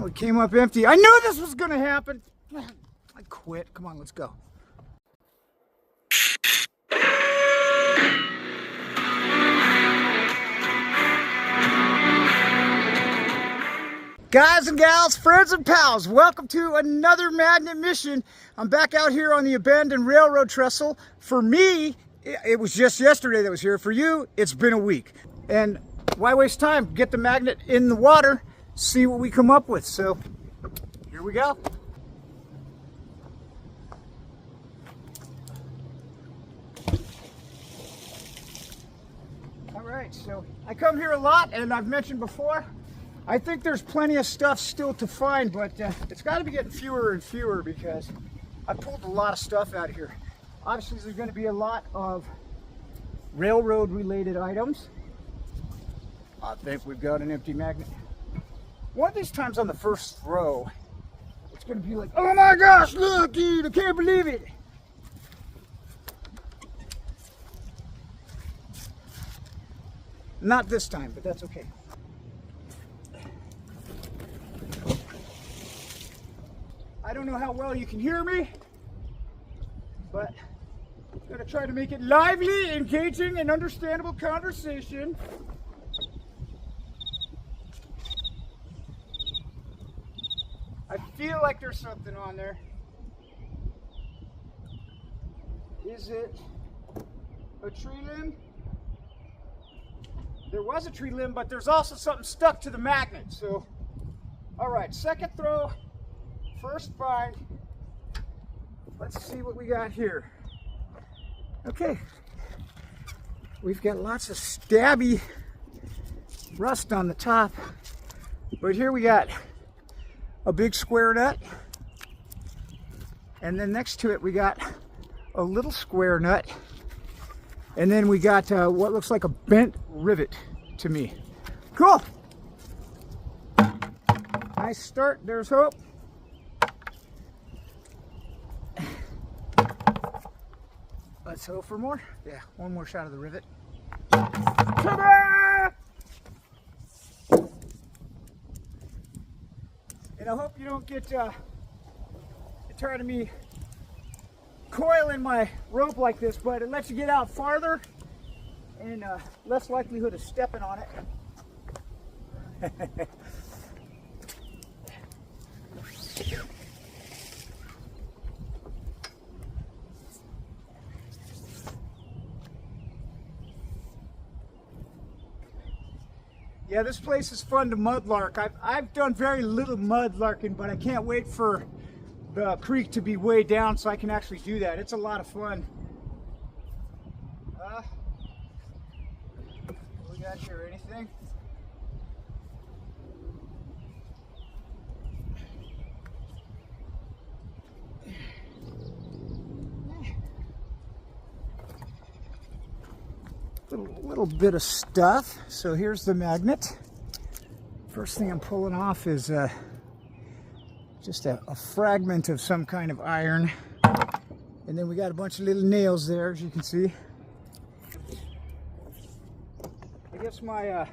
Well, it came up empty. I knew this was gonna happen. I quit. Come on, let's go. Guys and gals, friends and pals, welcome to another magnet mission. I'm back out here on the abandoned railroad trestle. For me, it was just yesterday that was here. For you, it's been a week. And why waste time? Get the magnet in the water, see what we come up with. So, here we go. All right, so I come here a lot, and I've mentioned before, I think there's plenty of stuff still to find, but it's got to be getting fewer and fewer because I pulled a lot of stuff out of here. Obviously, there's going to be a lot of railroad-related items. I think we've got an empty magnet. One of these times on the first throw, it's going to be like, oh my gosh, look, dude, I can't believe it. Not this time, but that's okay. I don't know how well you can hear me, but I'm going to try to make it lively, engaging, and understandable conversation. I feel like there's something on there. Is it a tree limb? There was a tree limb, but there's also something stuck to the magnet. So, all right, second throw. First find. Let's see what we got here. Okay. We've got lots of stabby rust on the top. But here we got a big square nut. And then next to it we got a little square nut. And then we got what looks like a bent rivet to me. Cool. Nice start. There's hope. Let's hope for more. Yeah, one more shot of the rivet. Ta-da! And I hope you don't get tired of me coiling my rope like this, but it lets you get out farther and less likelihood of stepping on it. Yeah, this place is fun to mudlark. I've done very little mudlarking, but I can't wait for the creek to be way down so I can actually do that. It's a lot of fun. What we got here? Anything? Little bit of stuff. So here's the magnet. First thing I'm pulling off is just a fragment of some kind of iron, and then we got a bunch of little nails there, as you can see. I guess my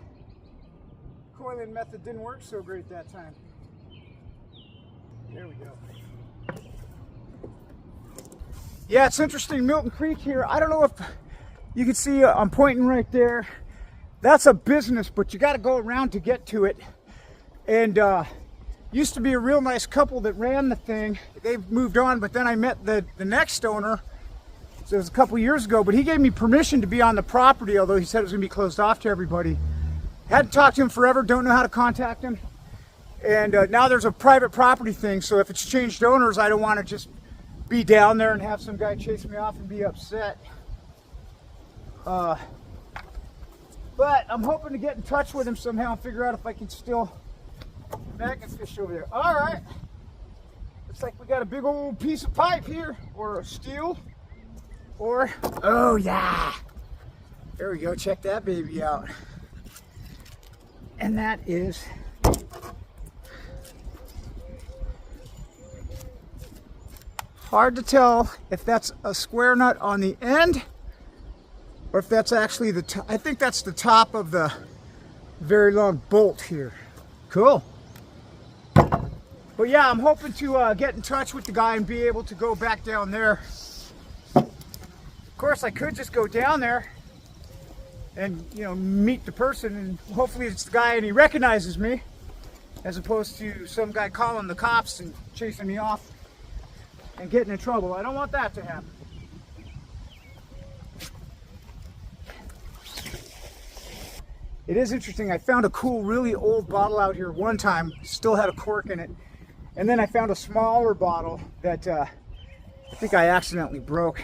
coiling method didn't work so great that time. There we go. Yeah, it's interesting, Milton Creek here. I don't know if you can see I'm pointing right there. That's a business, but you got to go around to get to it. And used to be a real nice couple that ran the thing. They've moved on, but then I met the next owner. So it was a couple years ago, but he gave me permission to be on the property, although he said it was going to be closed off to everybody. Hadn't talked to him forever, don't know how to contact him. And now there's a private property thing, so if it's changed owners, I don't want to just be down there and have some guy chase me off and be upset. But I'm hoping to get in touch with him somehow and figure out if I can still magnet fish over there. All right. Looks like we got a big old piece of pipe here, or steel, or, oh yeah. There we go, check that baby out. And that is hard to tell if that's a square nut on the end or if that's actually the top. I think that's the top of the very long bolt here. Cool. But yeah, I'm hoping to get in touch with the guy and be able to go back down there. Of course, I could just go down there and, you know, meet the person, and hopefully it's the guy and he recognizes me, as opposed to some guy calling the cops and chasing me off and getting in trouble. I don't want that to happen. It is interesting. I found a cool, really old bottle out here one time, still had a cork in it. And then I found a smaller bottle that I think I accidentally broke.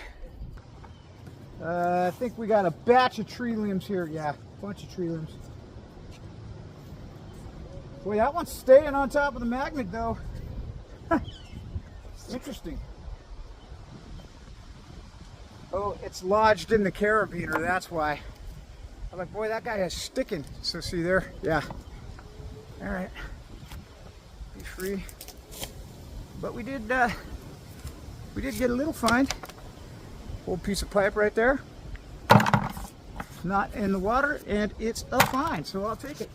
I think we got a batch of tree limbs here. Yeah, a bunch of tree limbs. Boy, that one's staying on top of the magnet though. Interesting. Oh, it's lodged in the carabiner, that's why. I'm like, boy, that guy is sticking. So see there? Yeah. All right. Be free. But we did get a little find. Old piece of pipe right there. Not in the water, and it's a find, so I'll take it.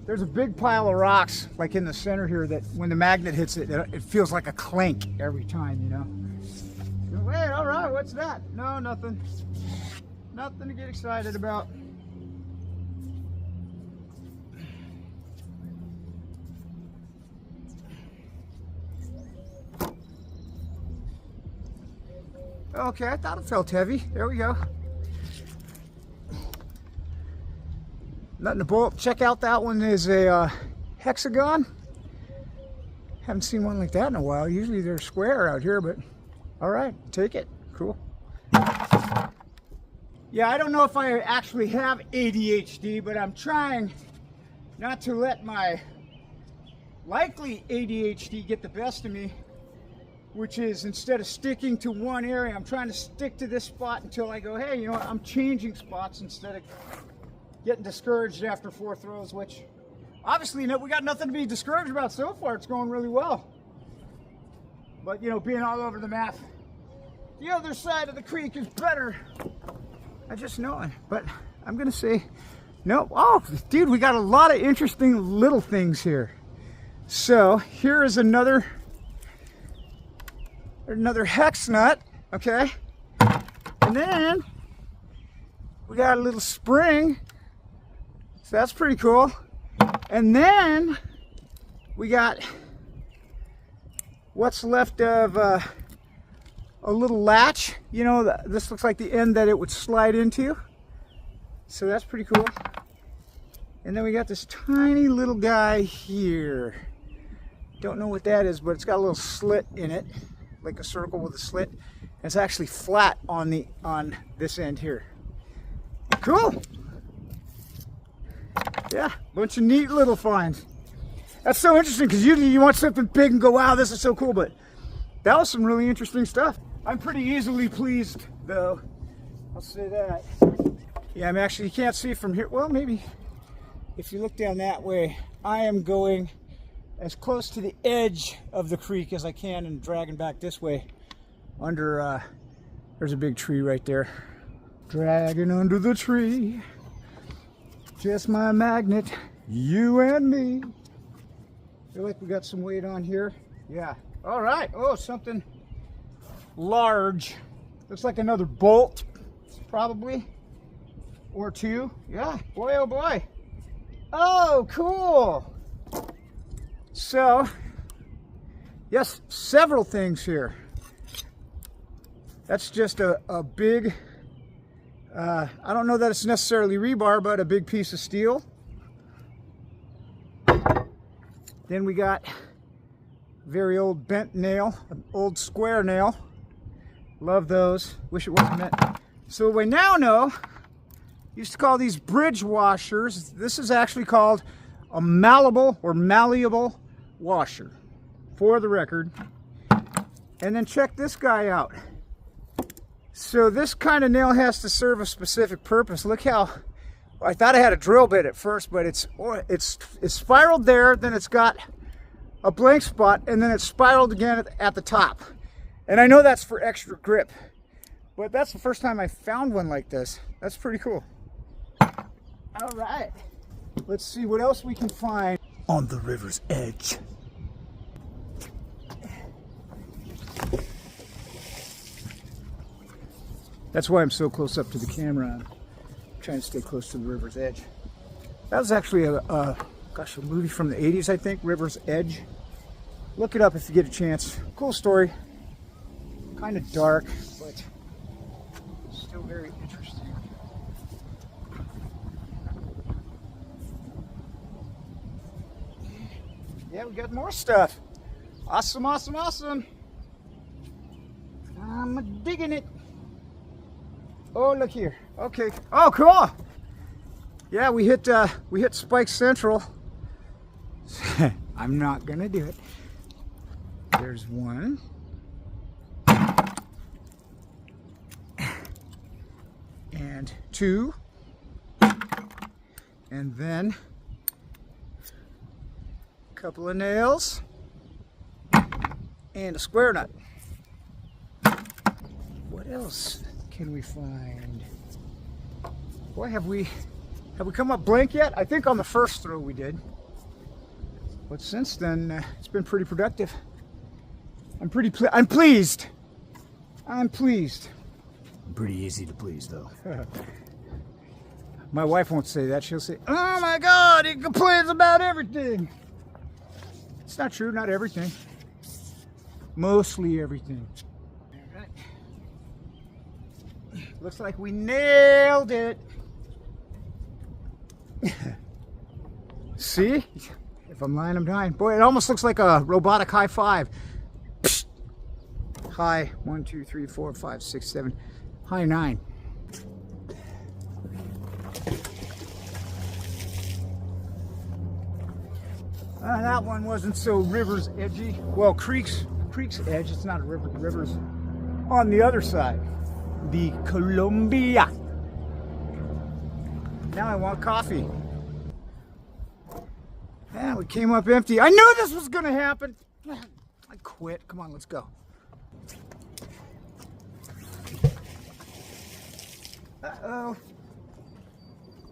There's a big pile of rocks, like in the center here, that when the magnet hits it, it feels like a clank every time, you know. Wait, all right, what's that? No, nothing. Nothing to get excited about. Okay, I thought it felt heavy. There we go. Nothing to bolt. Check out that one is a hexagon. Haven't seen one like that in a while. Usually they're square out here, but all right, take it. Cool. Yeah, I don't know if I actually have ADHD, but I'm trying not to let my likely ADHD get the best of me, which is instead of sticking to one area, I'm trying to stick to this spot until I go, hey, you know what, I'm changing spots instead of getting discouraged after 4 throws, which obviously, you know, we got nothing to be discouraged about so far. It's going really well. But, you know, being all over the map, the other side of the creek is better. I just know it. But I'm going to say, no. Oh, dude, we got a lot of interesting little things here. So here is another hex nut, okay? And then we got a little spring. So that's pretty cool. And then we got what's left of a little latch. You know, this looks like the end that it would slide into. So that's pretty cool. And then we got this tiny little guy here. Don't know what that is, but it's got a little slit in it, like a circle with a slit. And it's actually flat on this end here. Cool. Yeah, bunch of neat little finds. That's so interesting because usually you want something big and go, wow, this is so cool, but that was some really interesting stuff. I'm pretty easily pleased though, I'll say that. Yeah, I'm actually, you can't see from here. Well, maybe if you look down that way, I am going as close to the edge of the creek as I can and dragging back this way under, there's a big tree right there. Dragging under the tree. Just my magnet, you and me. Feel like we got some weight on here. Yeah. All right. Oh, something large. Looks like another bolt, probably, or two. Yeah. Boy, oh boy. Oh, cool. So, yes, several things here. That's just a big. I don't know that it's necessarily rebar, but a big piece of steel. Then we got very old bent nail, an old square nail. Love those. Wish it wasn't meant. So we now know, used to call these bridge washers. This is actually called a malleable or malleable washer, for the record. And then check this guy out. So this kind of nail has to serve a specific purpose. Look how, I thought I had a drill bit at first, but it's spiraled there, then it's got a blank spot, and then it's spiraled again at the top. And I know that's for extra grip, but that's the first time I found one like this. That's pretty cool. All right. Let's see what else we can find on the river's edge. That's why I'm so close up to the camera. I'm trying to stay close to the river's edge. That was actually a movie from the 80s, I think, River's Edge. Look it up if you get a chance. Cool story. Kind of dark, but still very interesting. Yeah, we got more stuff. Awesome, awesome, awesome. I'm digging it. Oh, look here. Okay. Oh, cool. Yeah, we hit Spike Central. I'm not gonna do it. There's one. And two. And then a couple of nails. And a square nut. What else can we find? Boy, have we come up blank yet? I think on the first throw we did. But since then, it's been pretty productive. I'm pleased. I'm pleased. Pretty easy to please, though. My wife won't say that. She'll say, "Oh my God, he complains about everything." It's not true, not everything. Mostly everything. All right. Looks like we nailed it. See? If I'm lying, I'm dying. Boy, it almost looks like a robotic high five. Psst. High 1, 2, 3, 4, 5, 6, 7. High 9. That one wasn't so river's edgy. Well, creek's edge. It's not a river. The river's on the other side. The Columbia. Now I want coffee. Yeah, we came up empty. I knew this was gonna happen. I quit. Come on, let's go. Uh-oh.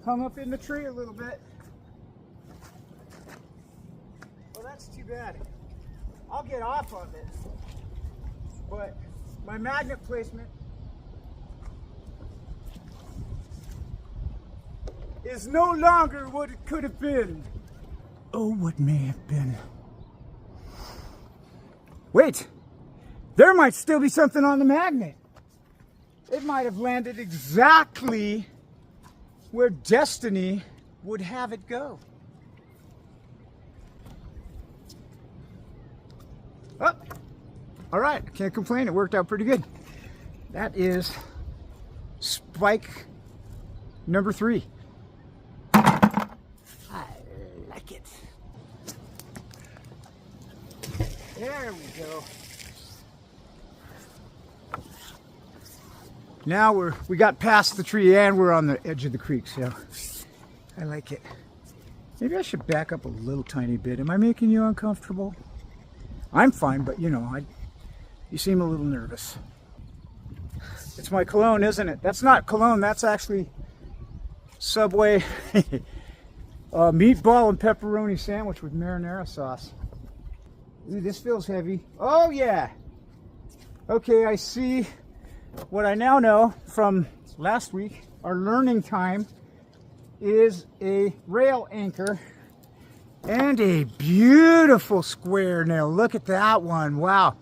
Hung up in the tree a little bit. Well, that's too bad. I'll get off of it. But my magnet placement is no longer what it could have been. Oh, what may have been. Wait, there might still be something on the magnet. It might have landed exactly where destiny would have it go. Oh, all right, can't complain. It worked out pretty good. That is spike number 3. There we go. Now we got past the tree and we're on the edge of the creek, so I like it. Maybe I should back up a little tiny bit. Am I making you uncomfortable? I'm fine, but you know, you seem a little nervous. It's my cologne, isn't it? That's not cologne, that's actually Subway meatball and pepperoni sandwich with marinara sauce. Ooh, this feels heavy. Oh yeah. Okay, I see what I now know from last week. Our learning time is a rail anchor and a beautiful square nail. Look at that one. Wow.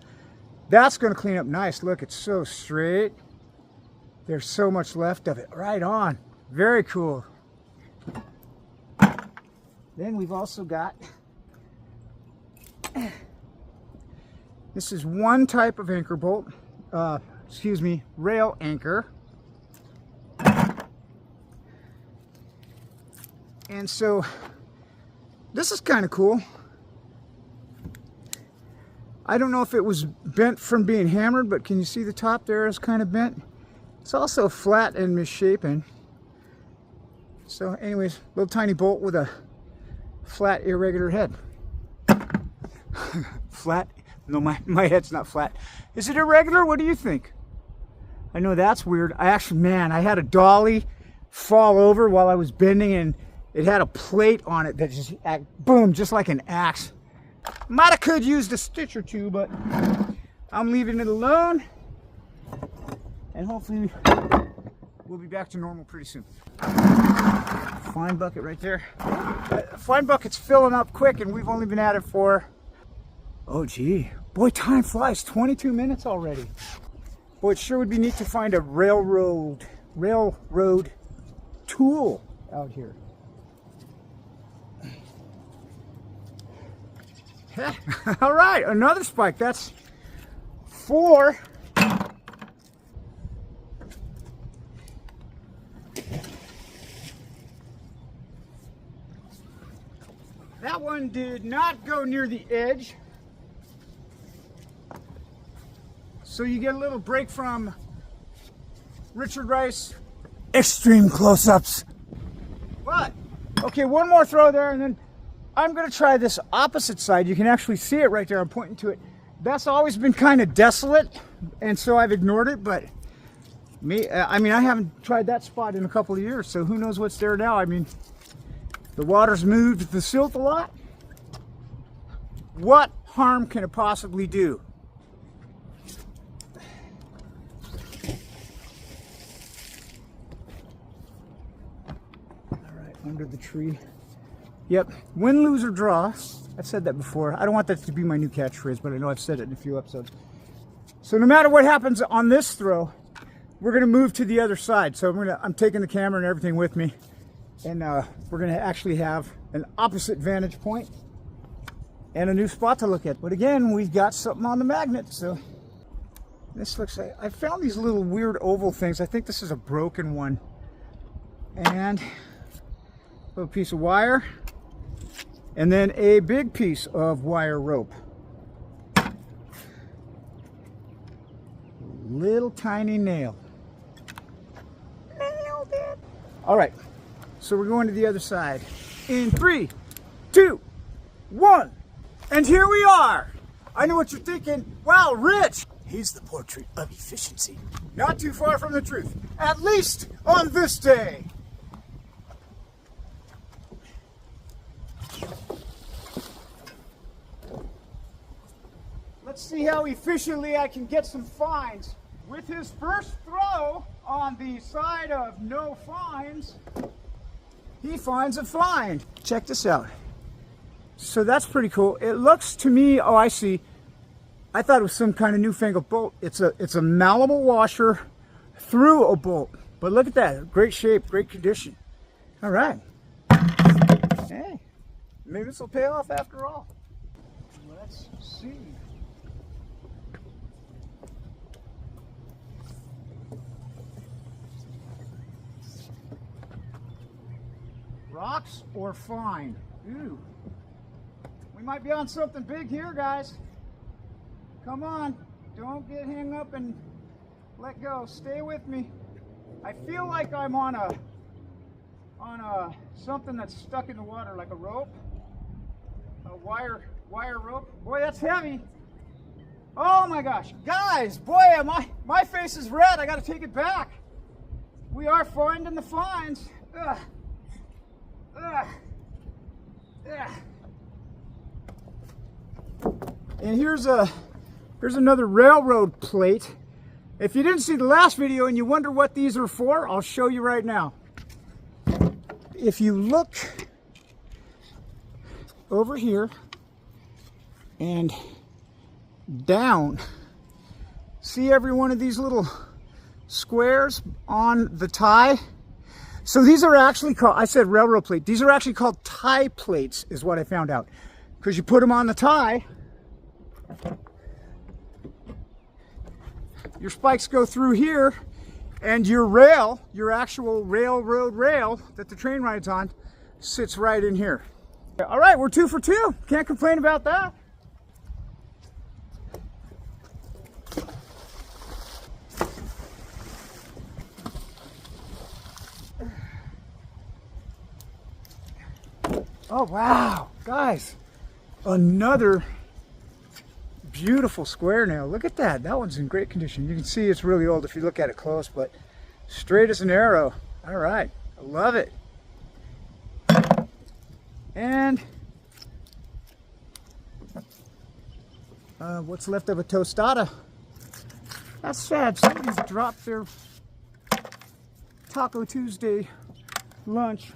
That's going to clean up nice. Look, it's so straight. There's so much left of it. Right on. Very cool. Then we've also got... This is one type of anchor bolt, rail anchor. And so this is kind of cool. I don't know if it was bent from being hammered, but can you see the top there is kind of bent? It's also flat and misshapen. So anyways, little tiny bolt with a flat irregular head. Flat? No, my head's not flat. Is it irregular? What do you think? I know that's weird. I had a dolly fall over while I was bending, and it had a plate on it that just, boom, just like an axe. Might have could used a stitch or two, but I'm leaving it alone. And hopefully we'll be back to normal pretty soon. Fine bucket right there. Fine bucket's filling up quick, and we've only been at it for, oh gee, boy, time flies. 22 minutes already. Boy, it sure would be neat to find a railroad tool out here. All right, another spike. That's 4. That one did not go near the edge. So you get a little break from Richard Rice Xtreme close-ups. But, okay, one more throw there, and then I'm going to try this opposite side. You can actually see it right there. I'm pointing to it. That's always been kind of desolate, and so I've ignored it, but I mean, I haven't tried that spot in a couple of years, so who knows what's there now. I mean, the water's moved the silt a lot. What harm can it possibly do? All right, under the tree. Yep, win, lose, or draw. I've said that before. I don't want that to be my new catchphrase, but I know I've said it in a few episodes. So no matter what happens on this throw, we're going to move to the other side. So I'm taking the camera and everything with me, and we're going to actually have an opposite vantage point and a new spot to look at. But again, we've got something on the magnet. So this looks like, I found these little weird oval things. I think this is a broken one. And a little piece of wire. And then a big piece of wire rope. Little tiny nail. Nailed it. All right, so we're going to the other side. In 3, 2, 1. And here we are. I know what you're thinking. Wow, Rich. He's the portrait of efficiency. Not too far from the truth. At least on this day. Let's see how efficiently I can get some finds. With his first throw on the side of no finds, he finds a find. Check this out. So that's pretty cool. It looks to me, oh, I see. I thought it was some kind of newfangled bolt. It's a malleable washer through a bolt. But look at that, great shape, great condition. All right. Hey, maybe this will pay off after all. Let's see. Rocks or fine? Ooh. We might be on something big here, guys. Come on. Don't get hung up and let go. Stay with me. I feel like I'm on a something that's stuck in the water, like a rope. A wire rope. Boy, that's heavy. Oh my gosh. Guys, boy, my face is red. I gotta take it back. We are finding the finds. Ugh. And here's another railroad plate. If you didn't see the last video and you wonder what these are for, I'll show you right now. If you look over here and down, see every one of these little squares on the tie? So these are actually called, I said railroad plate, these are actually called tie plates is what I found out. Because you put them on the tie, your spikes go through here, and your rail, your actual railroad rail that the train rides on, sits right in here. All right, we're 2 for 2. Can't complain about that. Oh wow, guys, another beautiful square nail. Look at that. That one's in great condition. You can see it's really old if you look at it close, but straight as an arrow. All right, I love it. And what's left of a tostada. That's sad. Somebody's dropped their Taco Tuesday lunch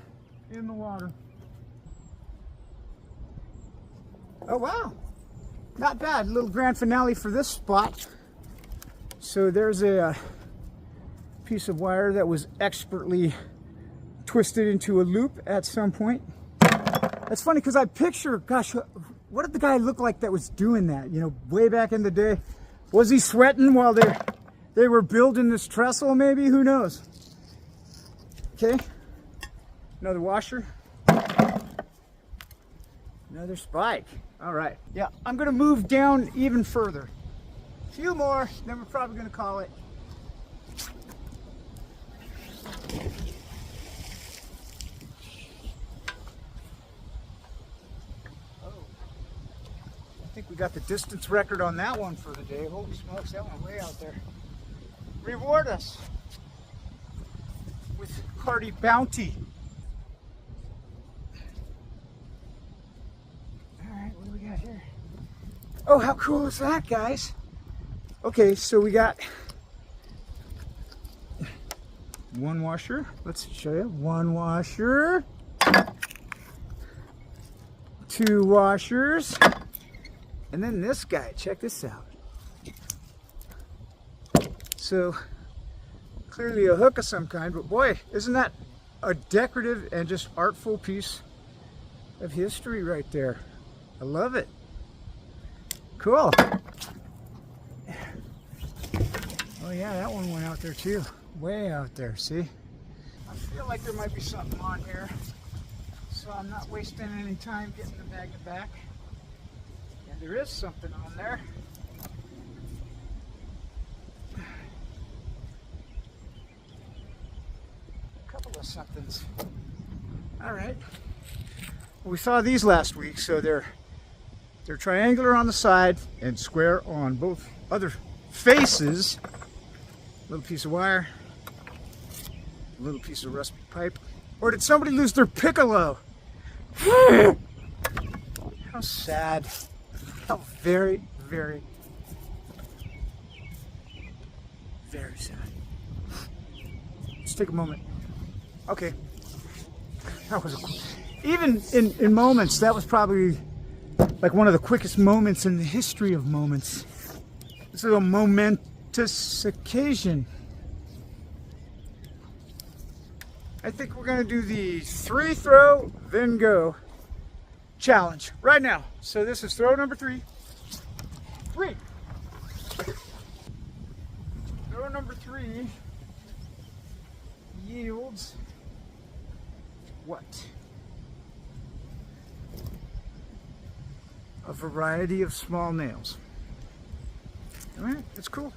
in the water. Oh wow, not bad. Little grand finale for this spot. So there's a piece of wire that was expertly twisted into a loop at some point. That's funny because I picture, gosh, what did the guy look like that was doing that? You know, way back in the day. Was he sweating while they were building this trestle maybe? Who knows? Okay, another washer. Another spike. All right. Yeah, I'm gonna move down even further. A few more, then we're probably gonna call it. I think we got the distance record on that one for the day. Holy smokes, that went way out there. Reward us with hearty bounty. All right, what do we got here? Oh, how cool is that, guys? Okay, so we got one washer. Let's show you. One washer. Two washers. And then this guy, check this out. So, clearly a hook of some kind, but boy, isn't that a decorative and just artful piece of history right there. I love it. Cool. Oh yeah, that one went out there too. Way out there, see? I feel like there might be something on here, so I'm not wasting any time getting the magnet back. There is something on there. A couple of somethings. All right. We saw these last week, so they're triangular on the side and square on both other faces. Little piece of wire, a little piece of rusty pipe. Or did somebody lose their piccolo? How sad. How very, very, very sad. Let's take a moment. Okay. That was even in moments, that was probably like one of the quickest moments in the history of moments. This is a momentous occasion. I think we're gonna do the 3 throw, then go challenge right now. So this is throw number 3. 3. Throw number 3 yields what? A variety of small nails. All right, that's cool.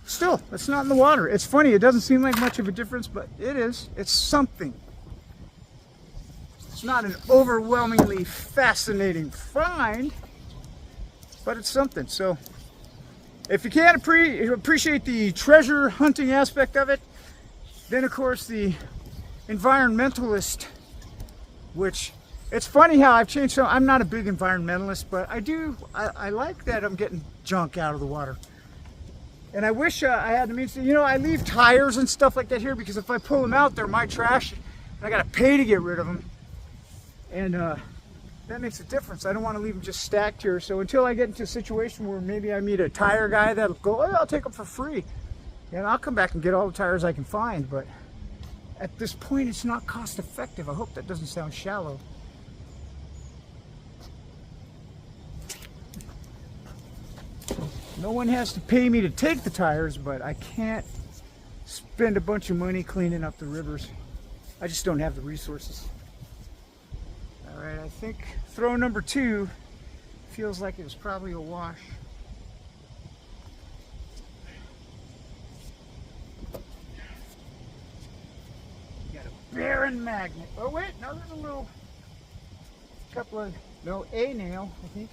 Still, it's not in the water. It's funny, it doesn't seem like much of a difference, but it is. It's something. It's not an overwhelmingly fascinating find, but it's something. So if you can't appreciate the treasure hunting aspect of it, then of course the environmentalist, which it's funny how I've changed. So I'm not a big environmentalist, but I like that I'm getting junk out of the water. And I wish I had the means to, you know, I leave tires and stuff like that here because if I pull them out, they're my trash and I gotta pay to get rid of them. And that makes a difference. I don't want to leave them just stacked here. So until I get into a situation where maybe I meet a tire guy that'll go, oh, I'll take them for free. And I'll come back and get all the tires I can find. But at this point, it's not cost effective. I hope that doesn't sound shallow. No one has to pay me to take the tires, but I can't spend a bunch of money cleaning up the rivers. I just don't have the resources. All right, I think throw number 2 feels like it was probably a wash. Got a barren magnet. Oh wait, no, there's a little couple of, no, a nail, I think.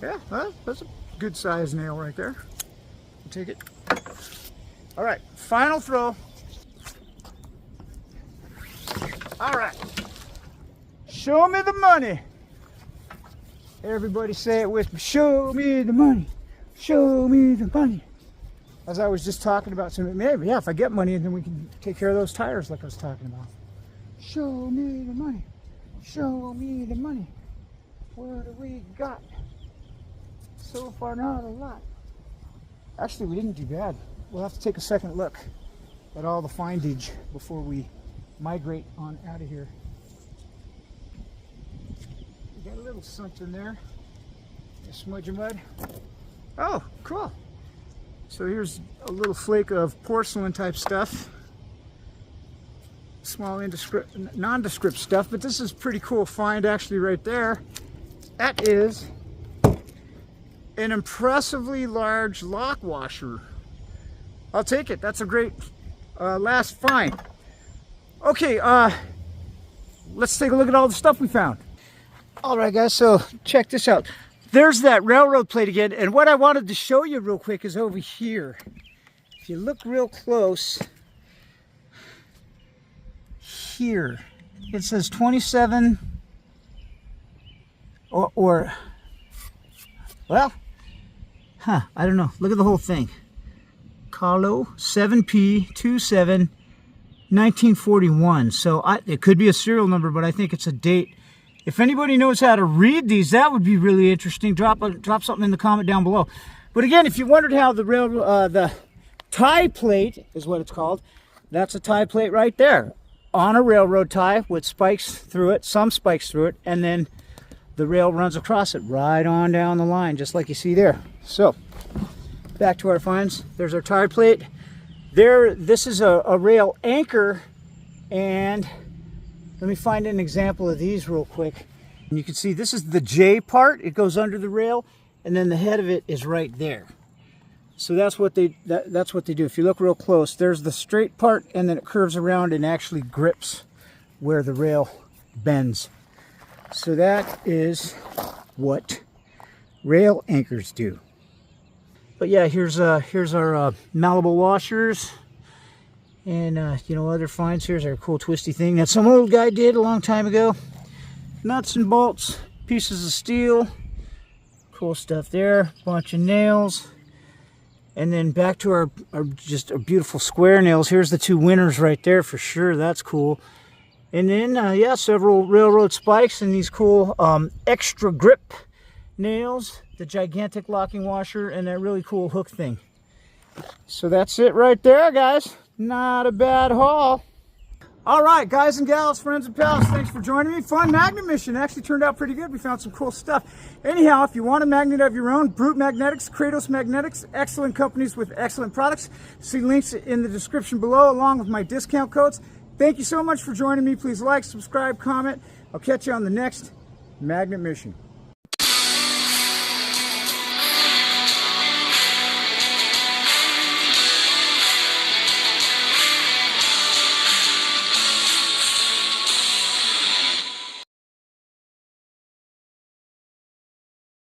Yeah, well, that's a good size nail right there. I'll take it. All right, final throw. All right. Show me the money. Everybody say it with me. Show me the money. Show me the money. As I was just talking about, so maybe, yeah, if I get money, then we can take care of those tires like I was talking about. Show me the money. Show me the money. What do we got? So far, not a lot. Actually, we didn't do bad. We'll have to take a second look at all the findage before we migrate on out of here. We got a little something there. A smudge of mud. Oh, cool. So here's a little flake of porcelain type stuff. Small nondescript stuff, but this is pretty cool find actually right there. That is an impressively large lock washer. I'll take it. That's a great last find. Okay, let's take a look at all the stuff we found. All right, guys, so check this out. There's that railroad plate again, and what I wanted to show you real quick is over here. If you look real close, here, it says 27, well, I don't know. Look at the whole thing. Carlo 7P27 1941. So it could be a serial number, but I think it's a date. If anybody knows how to read these, that would be really interesting. Drop something in the comment down below. But again, if you wondered how the tie plate is what it's called, that's a tie plate right there on a railroad tie with spikes through it, some spikes through it, and then the rail runs across it right on down the line, just like you see there. So back to our finds. There's our tie plate. There, this is a rail anchor, and let me find an example of these real quick. And you can see this is the J part. It goes under the rail, and then the head of it is right there. So that's what they do. If you look real close, there's the straight part, and then it curves around and actually grips where the rail bends. So that is what rail anchors do. But yeah, here's our malleable washers, and you know, other finds. Here's our cool twisty thing that some old guy did a long time ago. Nuts and bolts, pieces of steel, cool stuff there. Bunch of nails, and then back to our just beautiful square nails. Here's the two winners right there for sure. That's cool. And then yeah, several railroad spikes and these cool extra grip nails, the gigantic locking washer, and that really cool hook thing. So that's it right there, guys. Not a bad haul. All right, guys and gals, friends and pals, thanks for joining me. Fun magnet mission. Actually turned out pretty good. We found some cool stuff. Anyhow, if you want a magnet of your own, Brute Magnetics, KRATOS Magnetics, excellent companies with excellent products. See links in the description below along with my discount codes. Thank you so much for joining me. Please like, subscribe, comment. I'll catch you on the next magnet mission.